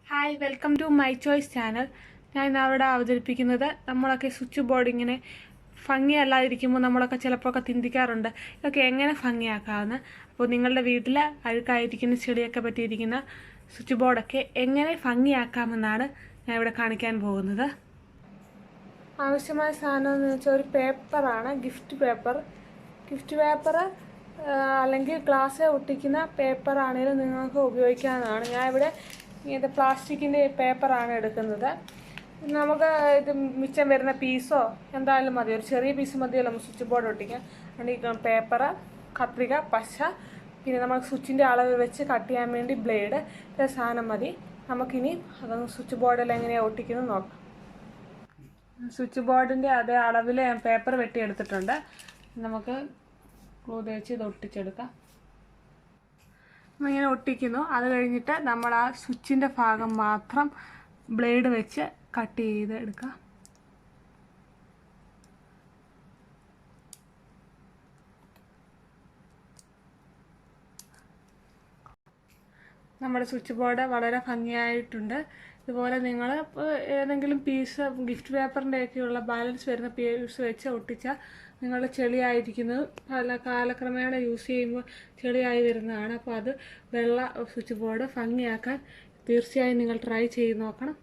Hi, welcome to my choice channel. ഞാൻ ഇന്ന് അവിടെ അവതരിപ്പിക്കുന്നത് നമ്മളൊക്കെ സ്വിച്ച് ബോർഡ് ഇങ്ങനെ ഭംഗിയല്ലാതിരിക്കുമ്പോൾ നമ്മളൊക്കെ ചിലപ്പോൾ ചിന്തിക്കാറുണ്ട് ഇതൊക്കെ എങ്ങനെ ഭംഗിയാക്കാമെന്ന്. അപ്പോൾ നിങ്ങളുടെ വീട്ടിൽ അഴുക്കായിരിക്കുന്ന ചെടിയൊക്കെ പറ്റിയിരിക്കുന്ന സ്വിച്ച് ബോർഡൊക്കെ എങ്ങനെ ഭംഗിയാക്കാമെന്നാണ് ഞാൻ ഇവിടെ കാണിക്കാൻ പോകുന്നത്. ആവശ്യമായ സാധനം എന്ന് വെച്ചാൽ ഒരു പേപ്പറാണ്, ഗിഫ്റ്റ് പേപ്പർ അല്ലെങ്കിൽ ഗ്ലാസ് ഒട്ടിക്കുന്ന പേപ്പറാണെങ്കിലും നിങ്ങൾക്ക് ഉപയോഗിക്കാവുന്നതാണ്. ഞാൻ ഇവിടെ ഇത് പ്ലാസ്റ്റിക്കിൻ്റെ പേപ്പറാണ് എടുക്കുന്നത്. നമുക്ക് ഇത് മിച്ചം വരുന്ന പീസോ എന്തായാലും മതി, ഒരു ചെറിയ പീസ് മതിയല്ലോ നമുക്ക് സ്വിച്ച് ബോർഡ് ഒട്ടിക്കാൻ. അതിൻ്റെ പേപ്പർ, കത്രിക, പശ, പിന്നെ നമുക്ക് സ്വിച്ചിൻ്റെ അളവ് വെച്ച് കട്ട് ചെയ്യാൻ വേണ്ടി ബ്ലേഡ്, ഇത്ര സാധനം മതി. നമുക്കിനി അതൊന്ന് സ്വിച്ച് ബോർഡിൽ എങ്ങനെയാണ് ഒട്ടിക്കുന്നത് നോക്കാം. സ്വിച്ച് ബോർഡിൻ്റെ അതേ അളവിൽ പേപ്പർ വെട്ടിയെടുത്തിട്ടുണ്ട്. നമുക്ക് ഗ്ലൂ തേച്ച് ഇത് ഒട്ടിച്ചെടുക്കാം. നമ്മളിങ്ങനെ ഒട്ടിക്കുന്നു. അത് കഴിഞ്ഞിട്ട് നമ്മൾ ആ സ്വിച്ചിൻ്റെ ഭാഗം മാത്രം ബ്ലേഡ് വെച്ച് കട്ട് ചെയ്ത് എടുക്കുക. നമ്മുടെ സ്വിച്ച് ബോർഡ് വളരെ ഭംഗിയായിട്ടുണ്ട്. ഇതുപോലെ നിങ്ങൾ ഏതെങ്കിലും പീസ് ഗിഫ്റ്റ് പേപ്പറിൻ്റെയൊക്കെയുള്ള ബാലൻസ് വരുന്ന പീസ് വെച്ച് ഒട്ടിച്ചാൽ നിങ്ങളുടെ ചെളിയായിരിക്കുന്നത് കാലക്രമേണ യൂസ് ചെയ്യുമ്പോൾ ചെളിയായി വരുന്നതാണ്. അപ്പോൾ അത് വെള്ള സ്വിച്ച് ബോർഡ് ഭംഗിയാക്കാൻ തീർച്ചയായും നിങ്ങൾ ട്രൈ ചെയ്ത് നോക്കണം.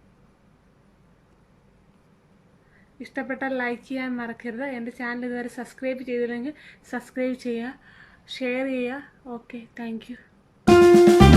ഇഷ്ടപ്പെട്ടാൽ ലൈക്ക് ചെയ്യാൻ മറക്കരുത്. എൻ്റെ ചാനൽ ഇതുവരെ സബ്സ്ക്രൈബ് ചെയ്തില്ലെങ്കിൽ സബ്സ്ക്രൈബ് ചെയ്യുക, ഷെയർ ചെയ്യുക. Okay, thank you.